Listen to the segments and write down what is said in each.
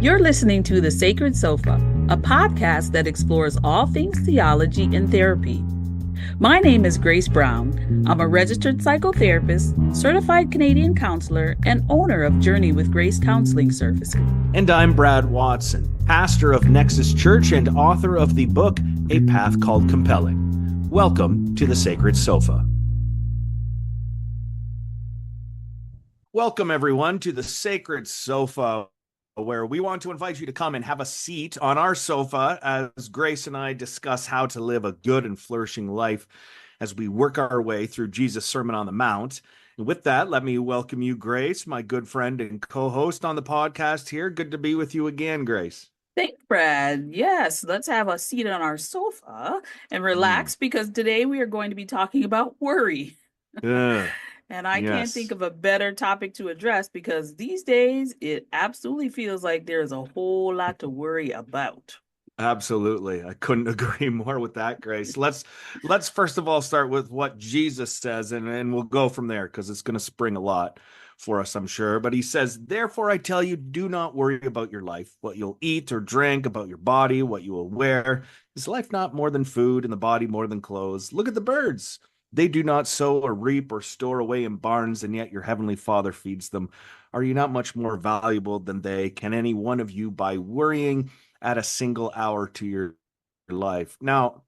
You're listening to The Sacred Sofa, a podcast that explores all things theology and therapy. My name is Grace Brown. I'm a registered psychotherapist, certified Canadian counselor, and owner of Journey with Grace Counseling Services. And I'm Brad Watson, pastor of Nexus Church and author of the book, A Path Called Compelling. Welcome to The Sacred Sofa. Welcome, everyone, to The Sacred Sofa, where we want to invite you to come and have a seat on our sofa as Grace and I discuss how to live a good and flourishing life as we work our way through Jesus' Sermon on the Mount. And with that, let me welcome you, Grace, my good friend and co-host on the podcast here. Good to be with you again, Grace. Thanks, Brad. Yes, let's have a seat on our sofa and relax because today we are going to be talking about worry. And I can't think of a better topic to address because these days it absolutely feels like there's a whole lot to worry about. Absolutely. I couldn't agree more with that, Grace. Let's first of all start with what Jesus says, and we'll go from there because it's going to spring a lot for us, I'm sure. But he says, "Therefore I tell you, do not worry about your life, what you'll eat or drink, about your body, what you will wear. Is life not more than food, and the body more than clothes? Look at the birds. They do not sow or reap or store away in barns, and yet your heavenly Father feeds them. Are you not much more valuable than they? Can any one of you, by worrying, add a single hour to your life?" Now,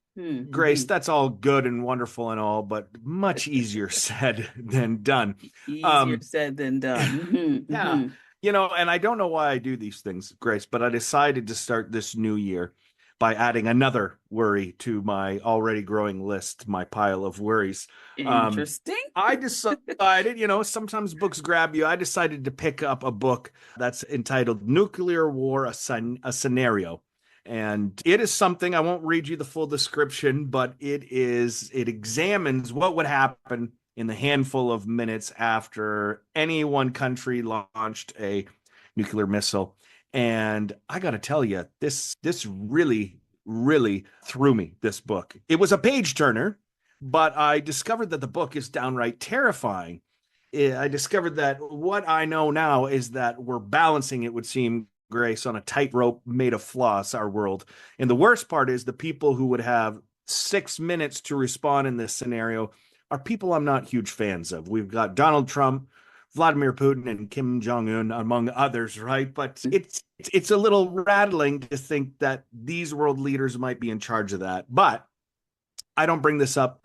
Grace, that's all good and wonderful and all, but much easier said than done. Easier said than done. Yeah. And I don't know why I do these things, Grace, but I decided to start this new year by adding another worry to my already growing list, my pile of worries. Interesting. I decided, sometimes books grab you. I decided to pick up a book that's entitled Nuclear War, a Scenario. And it is something, I won't read you the full description, but it examines what would happen in the handful of minutes after any one country launched a nuclear missile. And I got to tell you, this really, really threw me, this book. It was a page turner, but I discovered that the book is downright terrifying. I discovered that what I know now is that we're balancing, it would seem, Grace, on a tightrope made of floss, our world. And the worst part is the people who would have 6 minutes to respond in this scenario are people I'm not huge fans of. We've got Donald Trump, Vladimir Putin, and Kim Jong-un, among others, right? But it's a little rattling to think that these world leaders might be in charge of that. But I don't bring this up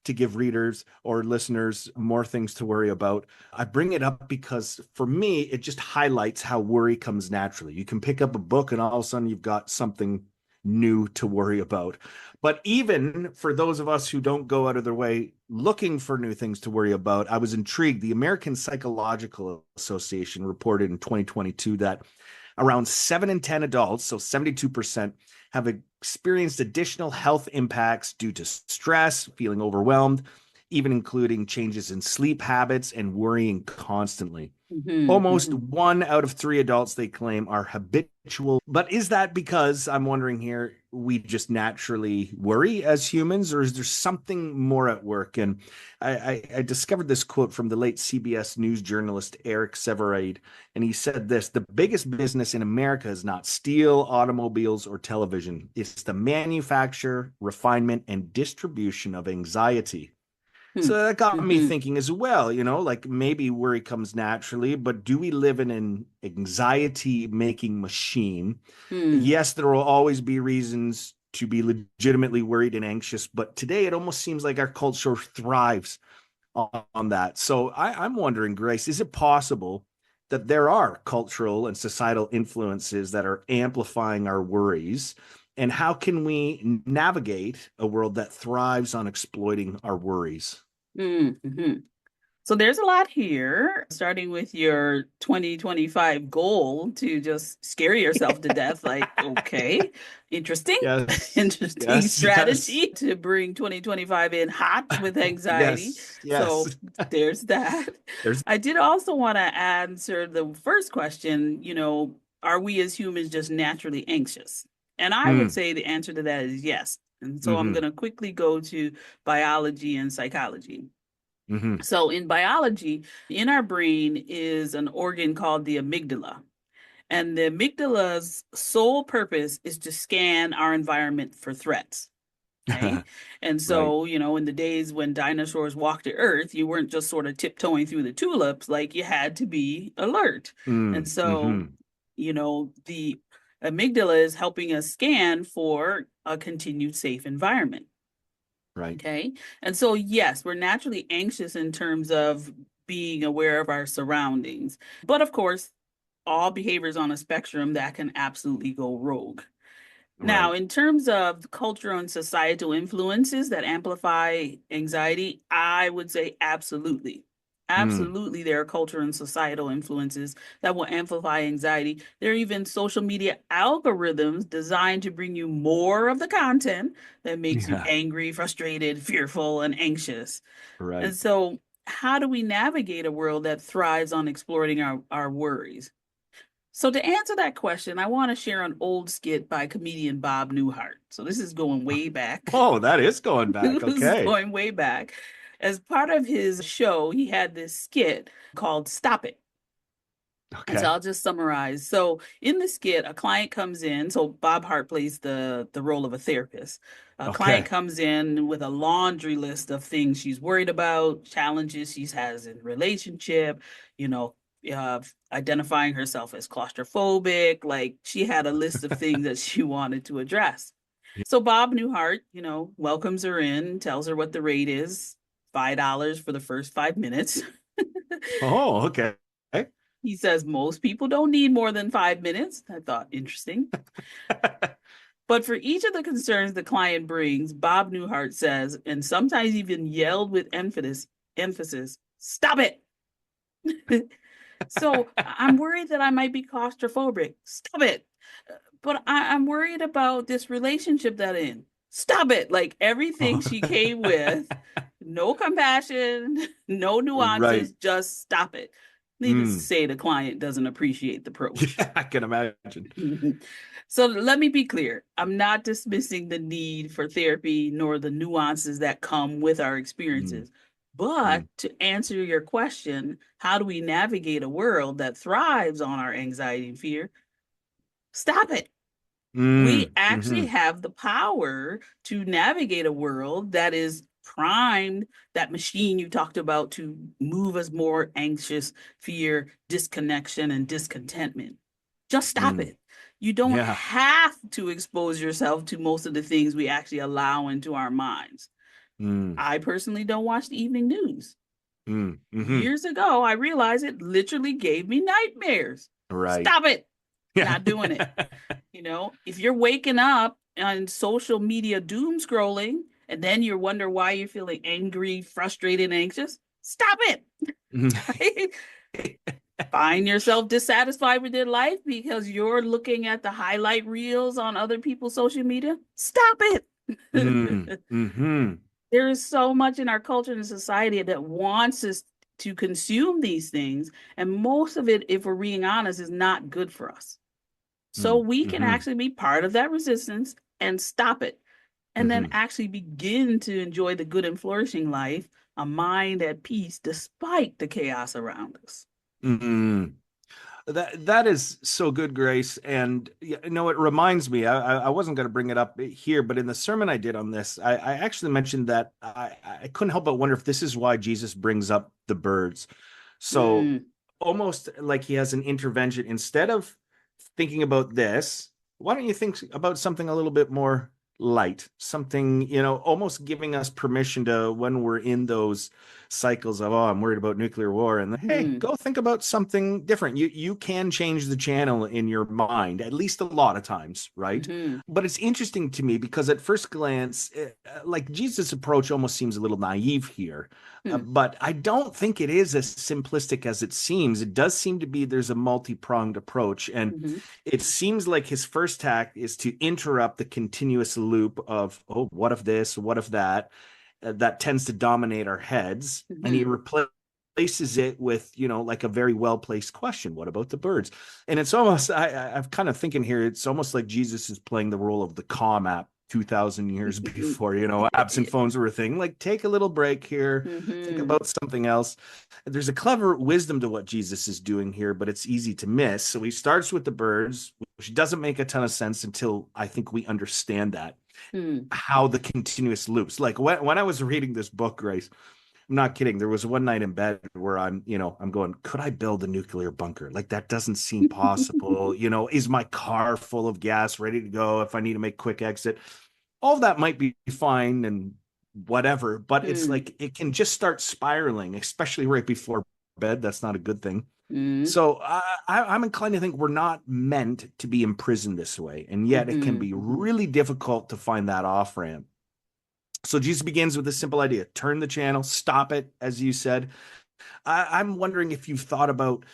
to give readers or listeners more things to worry about. I bring it up because for me, it just highlights how worry comes naturally. You can pick up a book and all of a sudden you've got something new to worry about. But even for those of us who don't go out of their way looking for new things to worry about, I was intrigued. The American Psychological Association reported in 2022 that around 7 in 10 adults, so 72%, have experienced additional health impacts due to stress, feeling overwhelmed, even including changes in sleep habits and worrying constantly. Almost 1 out of 3 adults, they claim, are habitual. But is that because, I'm wondering here, we just naturally worry as humans, or is there something more at work? And I discovered this quote from the late CBS News journalist Eric Sevareid, and he said this: "The biggest business in America is not steel, automobiles, or television. It's the manufacture, refinement, and distribution of anxiety." So that got me thinking as well, like maybe worry comes naturally, but do we live in an anxiety-making machine? Yes, there will always be reasons to be legitimately worried and anxious, but today it almost seems like our culture thrives on that. So I'm wondering, Grace, is it possible that there are cultural and societal influences that are amplifying our worries? And how can we navigate a world that thrives on exploiting our worries? So there's a lot here, starting with your 2025 goal to just scare yourself to death. Like, okay, interesting. Yes. Interesting strategy to bring 2025 in hot with anxiety. Yes. So there's that. I did also want to answer the first question, are we as humans just naturally anxious? And I would say the answer to that is yes. And so I'm going to quickly go to biology and psychology. So in biology, in our brain is an organ called the amygdala. And the amygdala's sole purpose is to scan our environment for threats. Okay. And Right. so, in the days when dinosaurs walked the earth, you weren't just sort of tiptoeing through the tulips, like you had to be alert. And so, Mm-hmm. the amygdala is helping us scan for a continued safe environment. Right. Okay. And so, yes, we're naturally anxious in terms of being aware of our surroundings. But of course, all behaviors on a spectrum that can absolutely go rogue. Now, Right. in terms of cultural and societal influences that amplify anxiety, I would say absolutely. Mm. Absolutely, there are cultural and societal influences that will amplify anxiety. There are even social media algorithms designed to bring you more of the content that makes you Yeah. angry, frustrated, fearful, and anxious. And Right. so, how do we navigate a world that thrives on exploiting our worries? So to answer that question, I want to share an old skit by comedian Bob Newhart. So this is going way back. Oh, that is going back. This is Okay. going way back. As part of his show, he had this skit called Stop It. And so Okay. I'll just summarize. So in the skit, a client comes in. So Bob Hart plays the role of a therapist. A client Okay. comes in with a laundry list of things she's worried about, challenges she has in relationship, you know, identifying herself as claustrophobic. Like she had a list of things that she wanted to address. So Bob Newhart, welcomes her in, tells her what the rate is, $5 for the first 5 minutes. Oh, okay. He says most people don't need more than 5 minutes. I thought interesting. But for each of the concerns the client brings, Bob Newhart says, and sometimes even yelled with emphasis, stop it. So I'm worried that I might be claustrophobic. Stop it. But I'm worried about this relationship that I'm in. Stop it. Like everything Oh. she came with, no compassion, no Right. nuances, just stop it. Needless to Mm. say, the client doesn't appreciate the approach. Yeah, I can imagine. So let me be clear. I'm not dismissing the need for therapy nor the nuances that come with our Mm. experiences. But Mm. to answer your question, how do we navigate a world that thrives on our anxiety and fear? Stop it. We Mm. actually Mm-hmm. have the power to navigate a world that is primed, that machine you talked about to move us more anxious, fear, disconnection, and discontentment. Just stop Mm. it. You don't Yeah. have to expose yourself to most of the things we actually allow into our minds. Mm. I personally don't watch the evening news. Mm. Mm-hmm. Years ago, I realized it literally gave me nightmares. Right. Stop it. Yeah. Not doing it. If you're waking up on social media doom scrolling and then you wonder why you're feeling angry, frustrated, and anxious, stop it. Right? Find yourself dissatisfied with your life because you're looking at the highlight reels on other people's social media. Stop it. Mm. Mm-hmm. There is so much in our culture and society that wants us to consume these things. And most of it, if we're being honest, is not good for us. So Mm. we can Mm-hmm. actually be part of that resistance and stop it, and then Mm-hmm. actually begin to enjoy the good and flourishing life, a mind at peace despite the chaos around us. Mm-hmm. That is so good, Grace. And it reminds me. I wasn't going to bring it up here, but in the sermon I did on this, I actually mentioned that I couldn't help but wonder if this is why Jesus brings up the birds. So Mm, almost like he has an intervention. Instead of thinking about this, why don't you think about something a little bit more light? Something, almost giving us permission to, when we're in those cycles of, oh, I'm worried about nuclear war, and hey, mm, go think about something different. You can change the channel in your mind, at least a lot of times, right? mm, But it's interesting to me because at first glance, like Jesus' approach almost seems a little naive here. mm, But I don't think it is as simplistic as it seems. It does seem to be there's a multi-pronged approach. And mm, it seems like his first tack is to interrupt the continuous loop of, oh, what if this, what if that, that tends to dominate our heads. And he mm, replaces it with, like a very well-placed question. What about the birds? And it's almost, I'm kind of thinking here, it's almost like Jesus is playing the role of the calm app 2,000 years before, absent phones were a thing. Like, take a little break here, think Mm-hmm. about something else. There's a clever wisdom to what Jesus is doing here, but it's easy to miss. So he starts with the birds, which doesn't make a ton of sense until I think we understand that, Mm. how the continuous loops. Like when I was reading this book, Grace, I'm not kidding. There was one night in bed where I'm going, could I build a nuclear bunker? Like that doesn't seem possible. Is my car full of gas ready to go if I need to make quick exit? All of that might be fine and whatever, but it's Mm. like it can just start spiraling, especially right before bed. That's not a good thing. Mm. So I'm inclined to think we're not meant to be imprisoned this way, and yet it can Mm-hmm. be really difficult to find that off ramp. So Jesus begins with a simple idea: turn the channel, stop it, as you said. I'm wondering if you've thought about,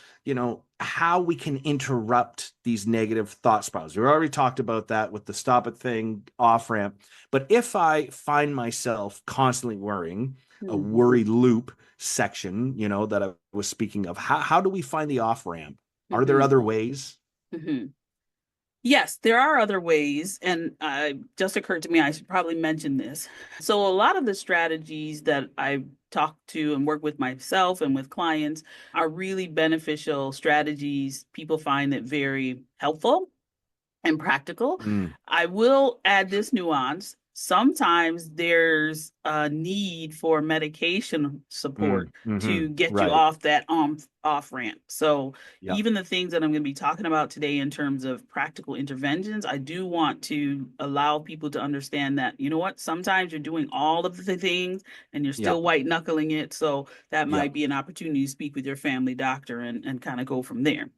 how we can interrupt these negative thought spirals. We already talked about that with the stop it thing, off ramp. But if I find myself constantly worrying, a Mm-hmm. worry loop section, that I was speaking of, how do we find the off ramp? Are there Mm-hmm. other ways? Mm-hmm. Yes, there are other ways, and just occurred to me I should probably mention this. So, a lot of the strategies that I talk to and work with myself and with clients are really beneficial strategies. People find it very helpful and practical. Mm, I will add this nuance. Sometimes there's a need for medication support to get you right. off that off ramp. So Yep. even the things that I'm going to be talking about today in terms of practical interventions, I do want to allow people to understand that, you know what, sometimes you're doing all of the things and you're still Yep. white knuckling it. So that might Yep. be an opportunity to speak with your family doctor and kind of go from there.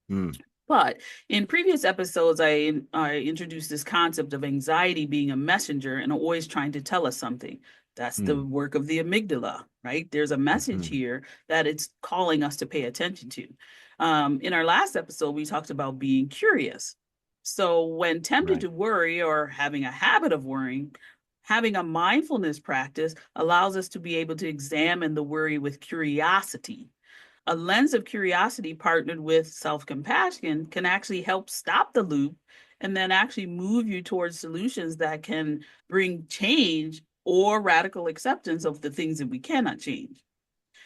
Mm, But in previous episodes, I introduced this concept of anxiety being a messenger and always trying to tell us something. That's the mm, work of the amygdala, right? There's a message mhm. here that it's calling us to pay attention to. In our last episode, we talked about being curious. So when tempted Right. to worry or having a habit of worrying, having a mindfulness practice allows us to be able to examine the worry with curiosity. A lens of curiosity partnered with self compassion can actually help stop the loop and then actually move you towards solutions that can bring change or radical acceptance of the things that we cannot change.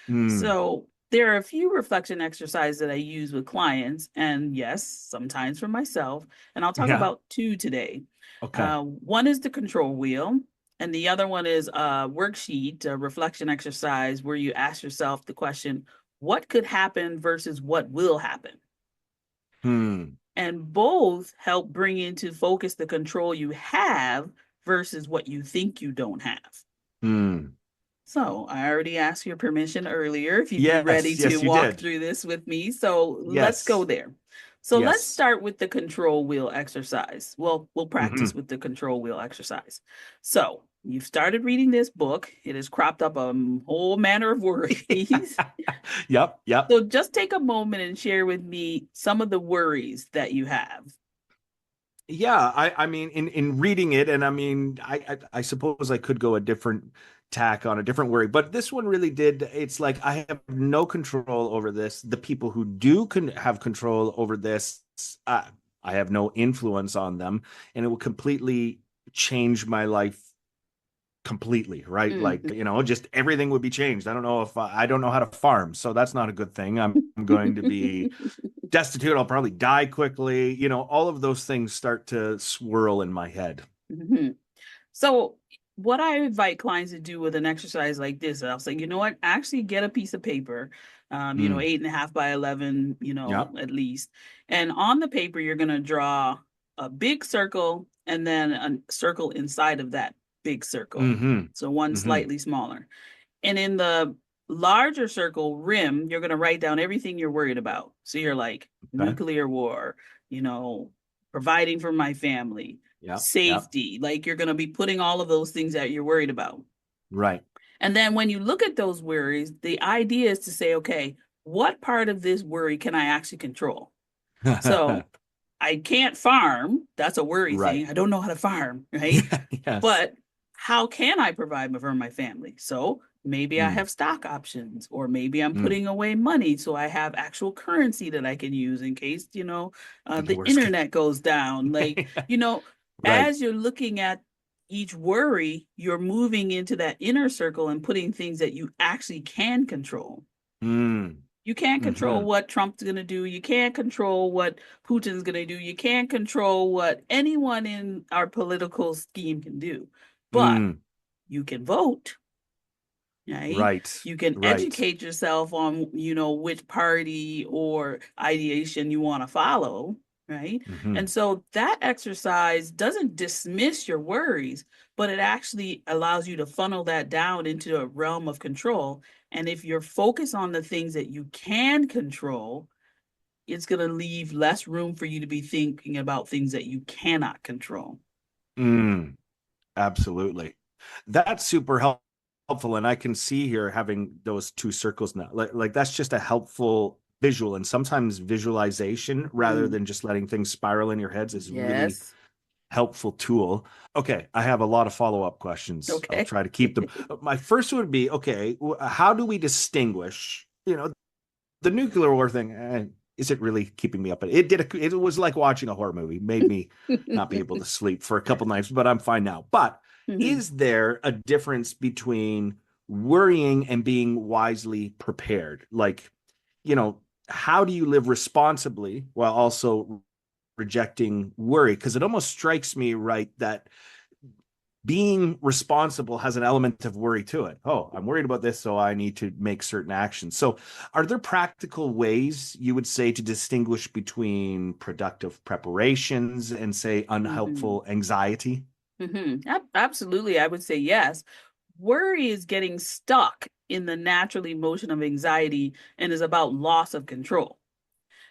Mm, So, there are a few reflection exercises that I use with clients, and yes, sometimes for myself. And I'll talk yeah. about two today. Okay. One is the control wheel, and the other one is a worksheet, a reflection exercise where you ask yourself the question, what could happen versus what will happen? Hmm. And both help bring into focus the control you have versus what you think you don't have. Hmm. So I already asked your permission earlier if you'd be ready Yes, to yes, you walk did. through this with me. So let's go Yes, there. So let's yes. start with the control wheel exercise. Well, we'll practice Hmm. with the control wheel exercise. So you've started reading this book. It has cropped up a whole manner of worries. Yep, yep. So just take a moment and share with me some of the worries that you have. Yeah, I mean, in reading it, and I mean, I suppose I could go a different tack on a different worry, but this one really did. It's like I have no control over this. The people who do have control over this, I have no influence on them, and it will completely change my life completely, right? Like, Mm. just everything would be changed. I don't know if I don't know how to farm, so that's not a good thing. I'm going to be destitute. I'll probably die quickly. All of those things start to swirl in my head. Mhm. So, what I invite clients to do with an exercise like this, I'll say, you know what, actually get a piece of paper, Mm. 8.5 by 11, Yep. at least. And on the paper, you're going to draw a big circle and then a circle inside of that big circle. Mm-hmm. So, one Mm-hmm. slightly smaller. And in the larger circle rim, you're going to write down everything you're worried about. So, you're like, Okay. nuclear war, you know, providing for my family, Yep. Yep. safety. Like you're going to be putting all of those things that you're worried about. Right. And then when you look at those worries, the idea is to say, okay, what part of this worry can I actually control? So I can't farm. That's a worry Right. thing. I don't know how to farm, right? Yeah. Yes. But how can I provide for my family? So maybe I Mm. have stock options, or maybe I'm Mm. putting away money so I have actual currency that I can use in case, The the worst case. internet goes down. Like, Yeah. Right. as you're looking at each worry, you're moving into that inner circle and putting things that you actually can control. Mm. You can't control Mm-hmm. what Trump's going to do. You can't control what Putin's going to do. You can't control what anyone in our political scheme can do. But Mm. you can vote, right? Right. You can Right. educate yourself on, which party or ideation you want to follow, right? Mm-hmm. And so that exercise doesn't dismiss your worries, but it actually allows you to funnel that down into a realm of control. And if you're focused on the things that you can control, it's going to leave less room for you to be thinking about things that you cannot control. Mm. Absolutely. That's super helpful. And I can see here having those two circles now. Like that's just a helpful visual. And sometimes visualization rather Mm, than just letting things spiral in your heads is really yes. helpful tool. Okay, I have a lot of follow-up questions. I'll Okay. try to keep them. My first would be, okay, how do we distinguish, the nuclear war thing? Is it really keeping me up? It was like watching a horror movie, made me not be able to sleep for a couple nights, but I'm fine now. But Mhm. is there a difference between worrying and being wisely prepared? Like, how do you live responsibly while also rejecting worry? Because it almost strikes me, right, that being responsible has an element of worry to it. Oh, I'm worried about this, so I need to make certain actions. So, are there practical ways you would say to distinguish between productive preparations and, say, Mhm. unhelpful anxiety? Absolutely, I would say yes. Worry is getting stuck in the natural emotion of anxiety and is about loss of control.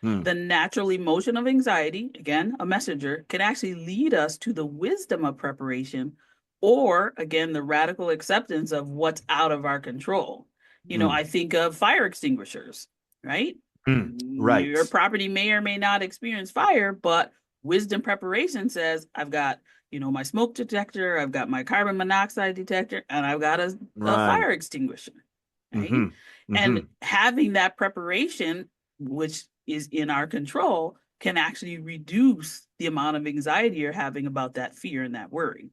Hmm. The natural emotion of anxiety, again, a messenger, can actually lead us to the wisdom of preparation or, again, the radical acceptance of what's out of our control. Hmm. I think of fire extinguishers, right? Hmm. Your Right. property may or may not experience fire, but wisdom preparation says, I've got, my smoke detector, I've got my carbon monoxide detector, and I've got a Right. fire extinguisher, right? Mm-hmm. And Mm-hmm. having that preparation, which is in our control, can actually reduce the amount of anxiety you're having about that fear and that worry.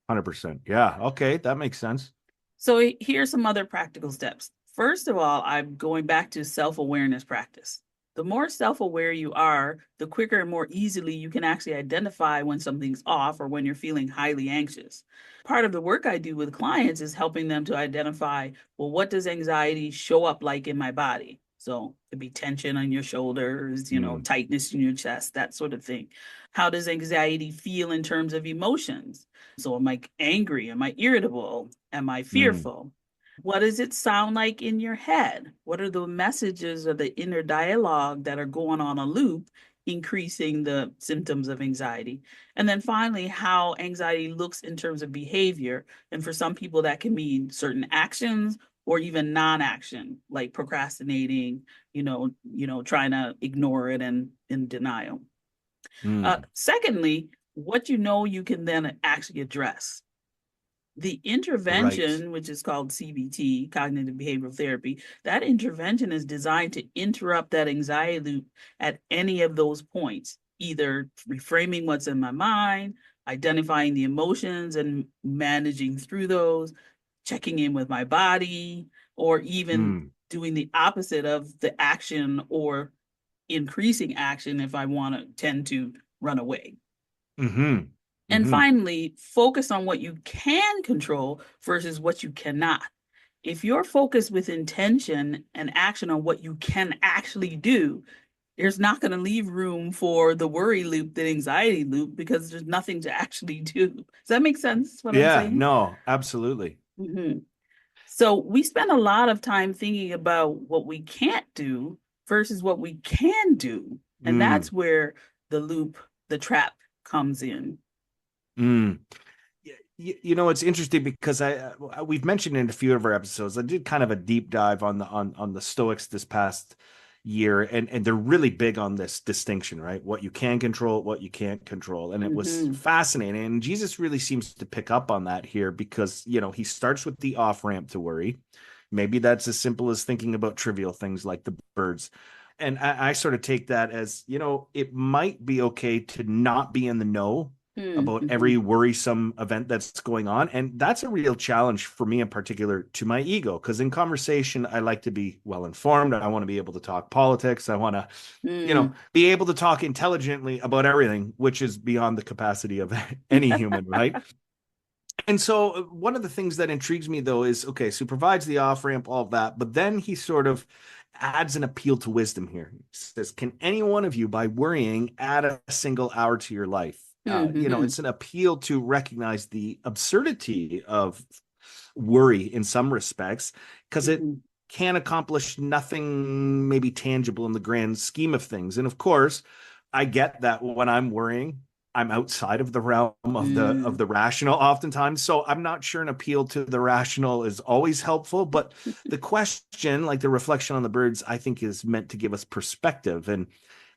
100%. Yeah. Okay. That makes sense. So here's some other practical steps. First of all, I'm going back to self-awareness practice. The more self-aware you are, the quicker and more easily you can actually identify when something's off or when you're feeling highly anxious. Part of the work I do with clients is helping them to identify, well, what does anxiety show up like in my body? So it could be tension on your shoulders, Mm. tightness in your chest, that sort of thing. How does anxiety feel in terms of emotions? So am I angry? Am I irritable? Am I Mm. fearful? What does it sound like in your head? What are the messages or the inner dialogue that are going on a loop, increasing the symptoms of anxiety? And then finally, how anxiety looks in terms of behavior. And for some people, that can mean certain actions or even non-action, like procrastinating, trying to ignore it and in denial. Mm. Secondly, what you can then actually address. The Right. intervention, which is called CBT, cognitive behavioral therapy, that intervention is designed to interrupt that anxiety loop at any of those points, either reframing what's in my mind, identifying the emotions and managing through those, checking in with my body, or even Mm. doing the opposite of the action or increasing action if I want to tend to run away. Mm-hmm. And Mm-hmm. finally, focus on what you can control versus what you cannot. If you're focused with intention and action on what you can actually do, there's not going to leave room for the worry loop, the anxiety loop, because there's nothing to actually do. Does that make sense, what I'm Yeah. saying? No, absolutely. Mhm. So we spend a lot of time thinking about what we can't do versus what we can do. And Mm. that's where the loop, the trap comes in. Mm. It's interesting because we've mentioned in a few of our episodes. I did kind of a deep dive on the Stoics this past year, and they're really big on this distinction, right? What you can control, what you can't control, and it was Hmm. fascinating. And Jesus really seems to pick up on that here because he starts with the off ramp to worry. Maybe that's as simple as thinking about trivial things like the birds. And I sort of take that as, it might be okay to not be in the know about Mm-hmm. every worrisome event that's going on. And that's a real challenge for me in particular to my ego. Because in conversation, I like to be well informed. I want to be able to talk politics. I want to, Mm. be able to talk intelligently about everything, which is beyond the capacity of any human, right? And so one of the things that intrigues me though is okay, so he provides the off ramp, all of that, but then he sort of adds an appeal to wisdom here. He says, "Can any one of you, by worrying, add a single hour to your life?" Mm-hmm. It's an appeal to recognize the absurdity of worry in some respects because it Mm-hmm. can accomplish nothing maybe tangible in the grand scheme of things. And of course, I get that when I'm worrying, I'm outside of the realm of the rational oftentimes. So I'm not sure an appeal to the rational is always helpful, but the question, like the reflection on the birds, I think is meant to give us perspective and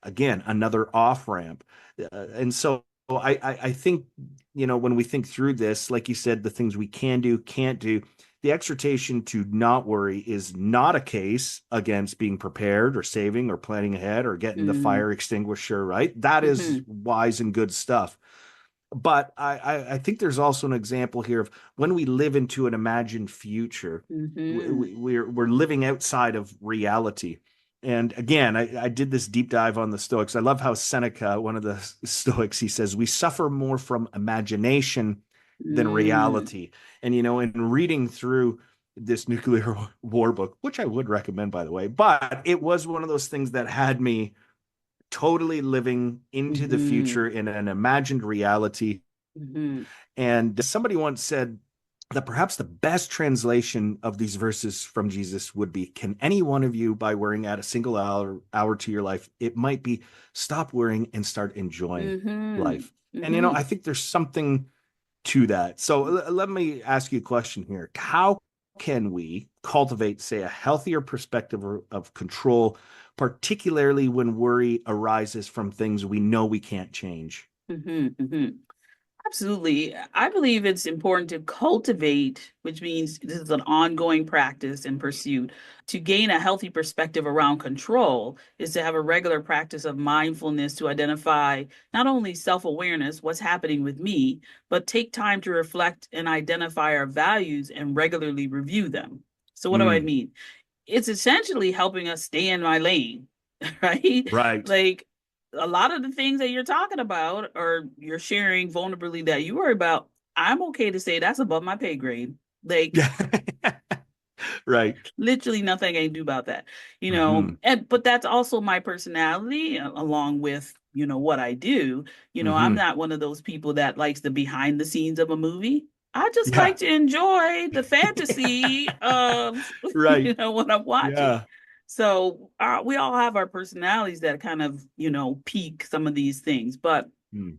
again another off ramp. And so I think when we think through this, like you said, the things we can do, can't do, the exhortation to not worry is not a case against being prepared or saving or planning ahead or getting the Mm-hmm. fire extinguisher, right? That is Mm-hmm. wise and good stuff. But I think there's also an example here of when we live into an imagined future, Mm-hmm. we're living outside of reality. And again, I did this deep dive on the Stoics. I love how Seneca, one of the Stoics, he says, we suffer more from imagination than Mm. reality. And, in reading through this nuclear war book, which I would recommend, by the way, but it was one of those things that had me totally living into the Mm-hmm. future in an imagined reality. Mm-hmm. And somebody once said that perhaps the best translation of these verses from Jesus would be, can any one of you, by worrying, add a single hour to your life? It might be, stop worrying and start enjoying Mm-hmm. life. And, Mm-hmm. I think there's something to that. So let me ask you a question here. How can we cultivate, say, a healthier perspective of control, particularly when worry arises from things we know we can't change? Mm-hmm. Mm-hmm. Absolutely. I believe it's important to cultivate, which means this is an ongoing practice and pursuit. To gain a healthy perspective around control is to have a regular practice of mindfulness to identify not only self-awareness, what's happening with me, but take time to reflect and identify our values and regularly review them. So what do I Mm, mean? It's essentially helping us stay in my lane, right? right. Like a lot of the things that you're talking about or you're sharing vulnerably that you worry about, I'm okay to say that's above my pay grade. Like Yeah. Right. literally nothing I can do about that, Hmm. and but that's also my personality along with, what I do. I'm Hmm. not one of those people that likes the behind the scenes of a movie. I just like Yeah. to enjoy the fantasy of, Right. what I'm watching. Yeah. So we all have our personalities that kind of, peak some of these things. But Mm,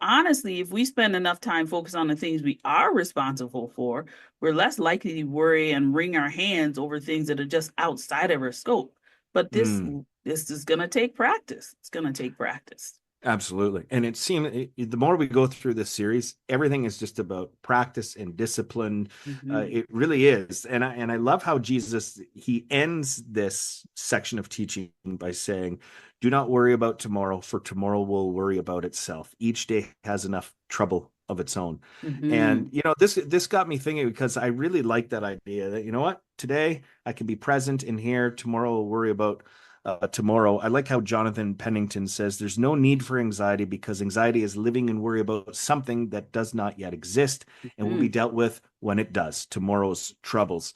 honestly, if we spend enough time focused on the things we are responsible for, we're less likely to worry and wring our hands over things that are just outside of our scope. But this mm. this is going to take practice. It's going to take practice. Absolutely. And it seems the more we go through this series, everything is just about practice and discipline. Hmm. It really is. And I love how Jesus, he ends this section of teaching by saying, do not worry about tomorrow, for tomorrow will worry about itself. Each day has enough trouble of its own. And Hmm. this got me thinking because I really like that idea that, what, today I can be present in here, tomorrow I'll worry about tomorrow. I like how Jonathan Pennington says there's no need for anxiety because anxiety is living and worry about something that does not yet exist and will be Hmm. dealt with when it does, tomorrow's troubles.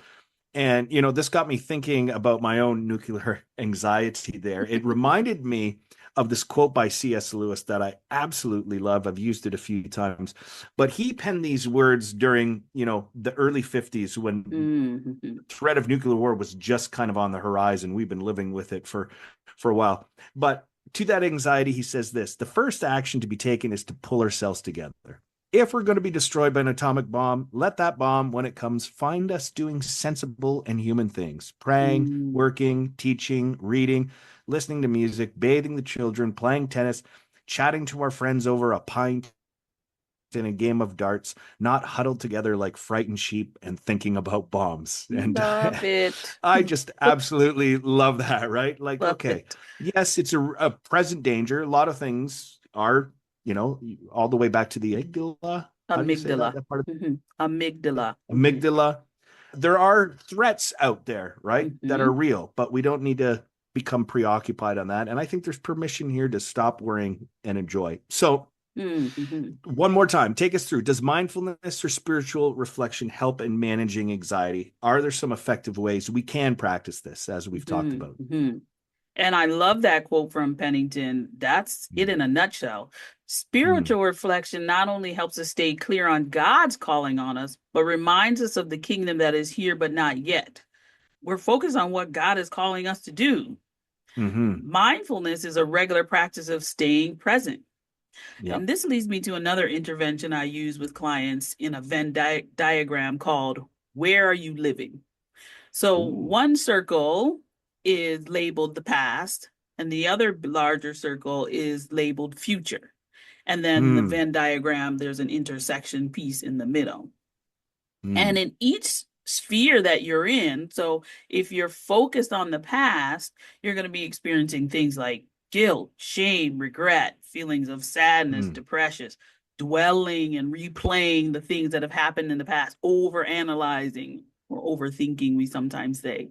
And, this got me thinking about my own nuclear anxiety there. It reminded me of this quote by C.S. Lewis that I absolutely love. I've used it a few times, but he penned these words during, the early 50s when Hmm. threat of nuclear war was just kind of on the horizon. We've been living with it for a while. But to that anxiety, he says this: the first action to be taken is to pull ourselves together. If we're going to be destroyed by an atomic bomb, let that bomb, when it comes, find us doing sensible and human things, praying, Hmm. working, teaching, reading, listening to music, bathing the children, playing tennis, chatting to our friends over a pint in a game of darts, not huddled together like frightened sheep and thinking about bombs. And Love it. I just absolutely love that, right? Like, Love okay, it. yes, it's a present danger. A lot of things are all the way back to the amygdala. How do you say that? Amygdala. That part of Amygdala. amygdala. There are threats out there, right, that are Hmm. real, but we don't need to become preoccupied on that. And I think there's permission here to stop worrying and enjoy. So, Hmm. one more time, take us through. Does mindfulness or spiritual reflection help in managing anxiety? Are there some effective ways we can practice this, as we've talked Hmm. about? Hmm. And I love that quote from Pennington. That's it in a nutshell. Mm, Spiritual reflection not only helps us stay clear on God's calling on us, but reminds us of the kingdom that is here but not yet. We're focused on what God is calling us to do. mm-hmm. Mindfulness is a regular practice of staying present. Yep. And this leads me to another intervention I use with clients in a Venn diagram called Where Are You Living? So Ooh. one circle is labeled the past, and the other larger circle is labeled future. And then the Mm, Venn diagram, there's an intersection piece in the middle. And mm, in each sphere that you're in, so if you're focused on the past, you're going to be experiencing things like guilt, shame, regret, feelings of sadness, mm, depression, dwelling and replaying the things that have happened in the past, over analyzing or overthinking, we sometimes say.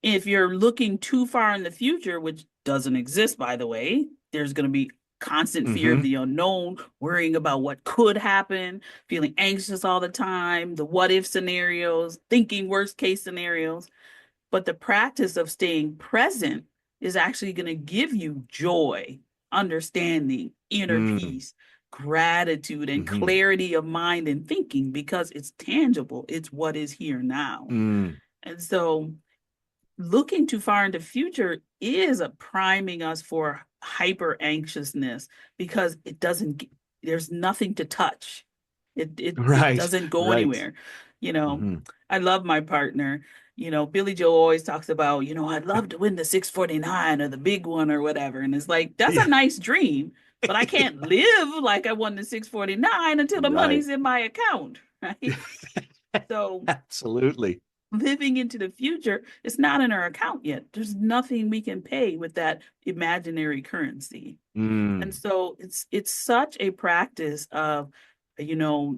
If you're looking too far in the future, which doesn't exist, by the way, there's going to be constant fear of mm-hmm. the unknown, worrying about what could happen, feeling anxious all the time, the what if scenarios, thinking worst case scenarios. But the practice of staying present is actually going to give you joy, understanding, inner Mm, peace, gratitude, and mm-hmm. clarity of mind and thinking because it's tangible. It's what is here now. Mm, And so looking too far into future is a priming us for hyper anxiousness because there's nothing to touch. It right, doesn't go right. anywhere. You know, Mm-hmm. I love my partner. Billy Joe always talks about, I'd love to win the 649 or the big one or whatever. And it's like, that's a Yeah. nice dream, but I can't live like I won the 649 until the Right. money's in my account, right? So Absolutely. living into the future, it's not in our account yet. There's nothing we can pay with that imaginary currency. And Mm, so it's such a practice of,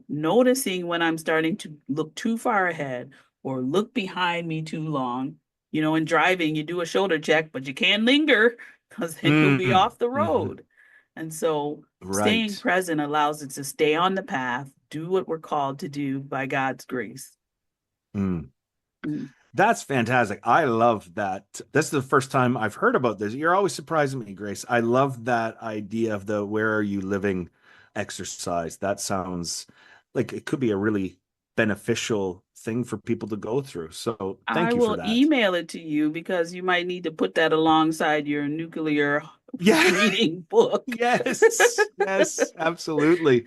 noticing when I'm starting to look too far ahead or look behind me too long. In driving, you do a shoulder check, but you can't linger because then you'll be mm, off the mhm. road. And so staying Right. present allows us to stay on the path, do what we're called to do by God's grace. Mm. Mm. That's fantastic. I love that. This is the first time I've heard about this. You're always surprising me, Grace. I love that idea of the where are you living exercise. That sounds like it could be a really beneficial thing for people to go through. So I thank you for will that. email it to you because you might need to put that alongside your nuclear Yeah. reading book. Yes. Yes. Absolutely.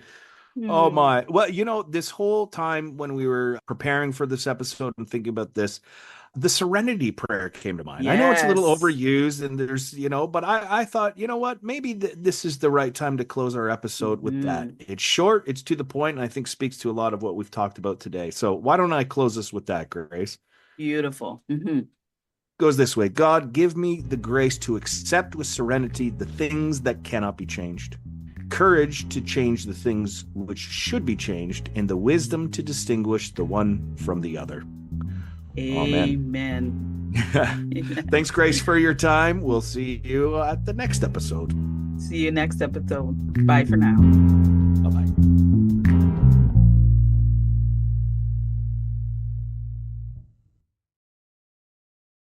Oh Hmm. my. Well, this whole time when we were preparing for this episode and thinking about this, the serenity prayer came to mind. I know it's a little Yes. overused and but I thought, you know what, maybe this is the right time to close our episode with that. Hmm. It's short, it's to the point, and I think speaks to a lot of what we've talked about today. So why don't I close this with that, Grace? Beautiful. Hmm. Goes this way: God, give me the grace to accept with serenity the things that cannot be changed, courage to change the things which should be changed, and the wisdom to distinguish the one from the other. Amen. Amen. Amen. Thanks, Grace, for your time. We'll see you at the next episode. See you next episode. Bye for now. Bye bye.